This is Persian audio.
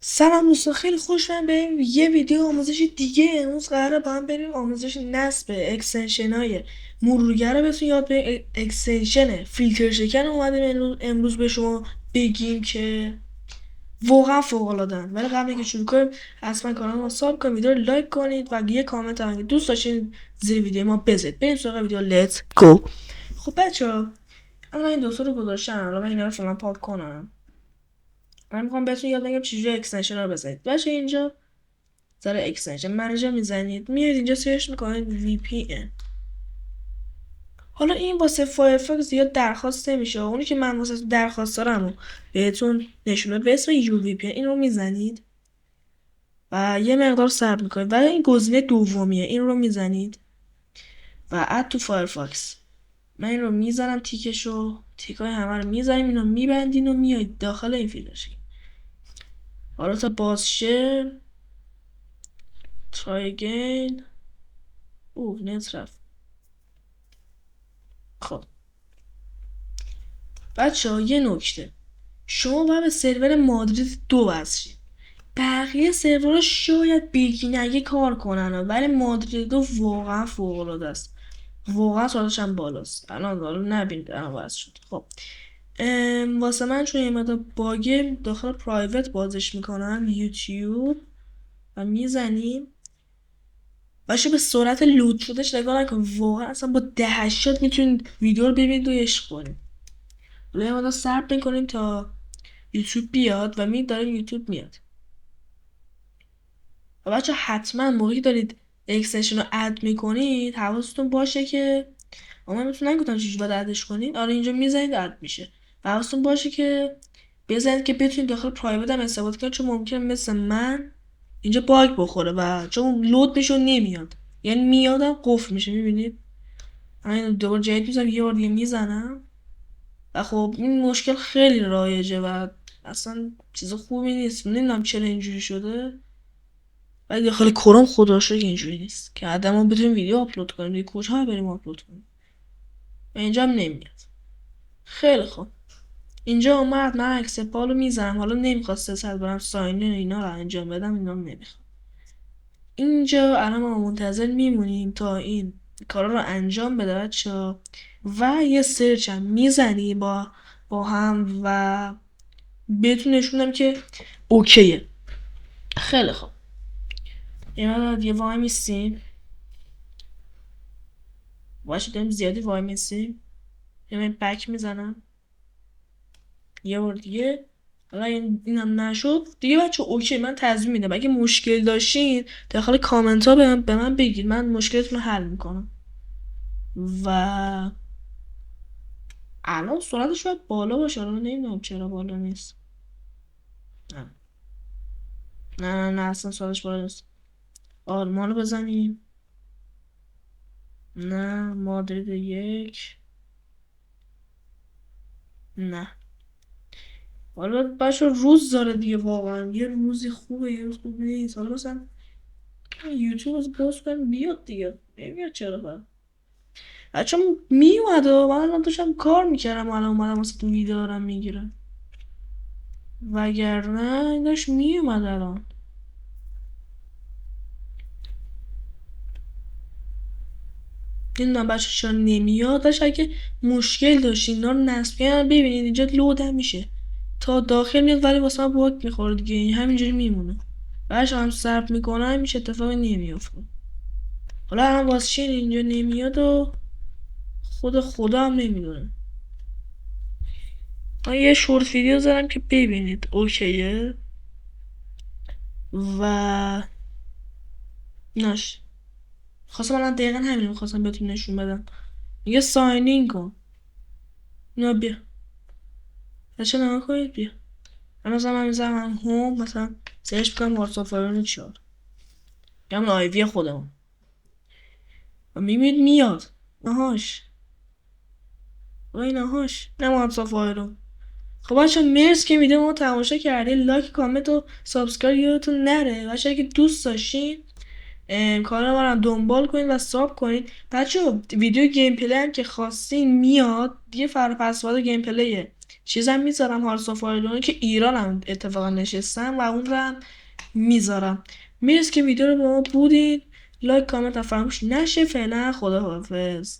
سلام دوستان، خیلی خوشم بریم یه ویدیو آموزش دیگه. امروز قراره با هم بریم آموزش نصب اکستنشن های مرورگر رو بهتون یاد بریم. اکستنشن فیلتر شکن اومدیم امروز به شما بگیم که واقعا فوق العاده‌ان. ولی قبل اینکه شروع کنیم حتما کانال ما سابسکرایب کنید، ویدیو رو لایک کنید و یه کامنت هم اگه دوست داشتین زیر ویدیو ما بذارید. بریم سراغ ویدیو. لیتس گو. خب بچه‌ها، الان این دوتا رو گذاشتم. الان من اینا رو فعلا پاک کنم. من میخوام بهتون یاد بگم چجوری اکستنشن رو بزنید. بچه اینجا ذره اکستنشن منیجر میزنید، میاد اینجا سرچ میکنید VPN. حالا این واسه فایرفاکس زیاد درخواست نمیشه، اونی که من واسه درخواست دارم بهتون نشونه به اسم UVPN. این رو میزنید و یه مقدار صبر میکنید و این گزینه دومیه، این رو میزنید و اد تو فایرفاکس. من این رو میزنم، تیکای همه رو میزنیم، اینو میبندین و میایید داخل این فیلتر. حالا تا باز شه try again. نت رفت. خب بچه ها، یه نکته، شما باید به سرور مادرید 2 وصل. بقیه سرورها شاید بیگینگی کار کنن، ولی مادرید 2 واقعا فوق العاده است، واقعا سرعتش هم بالاست. الان نبینید الان وصل شد. خب واسه من چون یه مقدار باگه داخل پرایوت بازش میکنم، یوتیوب، و میزنیم باشه. به سرعت لود شدش نگاه نکن، واقعا اصلا با 1080 میتونید ویدیو رو ببینید و عشق کنید. یه مقدار صبر میکنیم تا یوتیوب بیاد و داره یوتیوب میاد. و بچه حتما موقعی دارید اکستنشن رو اد میکنید حواستون باشه که من بهتون نگفتم چجوری باید ادش کنید. آره اینجا میزنید اد میشه. و حواستون باشه که بزنید که بتونید داخل پرایوت هم استفاده کنید، چون ممکنه مثل من اینجا باگ بخوره و چون لود میشه و نمیاد، یعنی میادم قفل میشه. میبینید من دوباره جدید میزنم، یه بار دیگه میزنم و خب این مشکل خیلی رایجه و اصلا چیز خوبی نیست. نمیدونم چرا اینجوری شده، ولی داخل کروم خدا شکر اینجوری نیست که آدما بتونیم ویدیو آپلود کنیم. دیگه کجا بریم آپلود کنیم؟ اینجا هم نمیاد. خیلی خوب، اینجا اومد من عکس پالو میزنم. حالا نمیخواد 300 برم ساین اینا رو انجام بدم، اینا رو نمیخواد. اینجا الان ما منتظر میمونیم تا این کارا رو انجام بده بچه‌ها و یه سرچ هم میزنی با هم و بهتون نشونم که اوکیه. خیلی خوب، یه وای میسیم باشه، داریم زیادی وای میسیم. من بک میزنم یه بار دیگه. حالا اینم نشد دیگه بچه اوکی، من تضمین میدم اگه مشکل داشتین داخل کامنت ها به من بگید، من مشکلتون رو حل میکنم. و الان سرعتش باید بالا باشه، الان نمیدونم چرا بالا نیست. نه نه اصلا سرعتش بالا نیست. آرمانو بزنیم. نه مادرید 1. نه حالا بچه روز داره دیگه، واقعا یه روزی خوبه یه روز خوب نیست. حالا مثلا یوتیوب از باز کنیم بیاد دیگه، نمیاد چرا با بچه میومد و من الان داشتم کار میکردم، الان اومدم واسه تو ویدیو دارم میگیرم، وگرنه این داشت میومد الان. نمیدونم بچه چرا نمیاد. داشت اگه مشکل داشتین اینا رو نصب کردن، ببینید اینجا لود هم میشه تا داخل میاد ولی واسه من باگ میخوره دیگه، همینجوری میمونه. بچه هم صبر میکنم هیچ اتفاقی نمیافته. حالا هم واسه چی اینجا نمیاد و خدا هم نمیدونه. من یه شورت ویدیو زدم که ببینید اوکیه و نش خواستم الان دقیقا همین میخواستم بهتون نشون بدم. میگه ساین کن. اینا بیا بچه نگاه کنید، بیا من مثلا میزنم هوم، مثلا سرچ میکنم واتساپ فایرون 4 یا همون آیوی خودمون و میبینید میاد. نهاش نه واتساپ فایرون. خب بچه مرس که میده ما تماشا کردید، لایک کامنت و سابسکرایب یادتون نره. بچه اگه دوست داشتین کانال ما رو دنبال کنید و ساب کنید. بچه ویدیو گیم پلی هم که خواستین میاد دیگه، فردا پس فردا گیم پلیه چیزم میذارم هارس آف آیرون که ایران هم اتفاقا نشستم و اون رو هم میذارم. مرسی که ویدیو رو با ما بودید. لایک کامنت هم فراموش نشه. فعلا خداحافظ.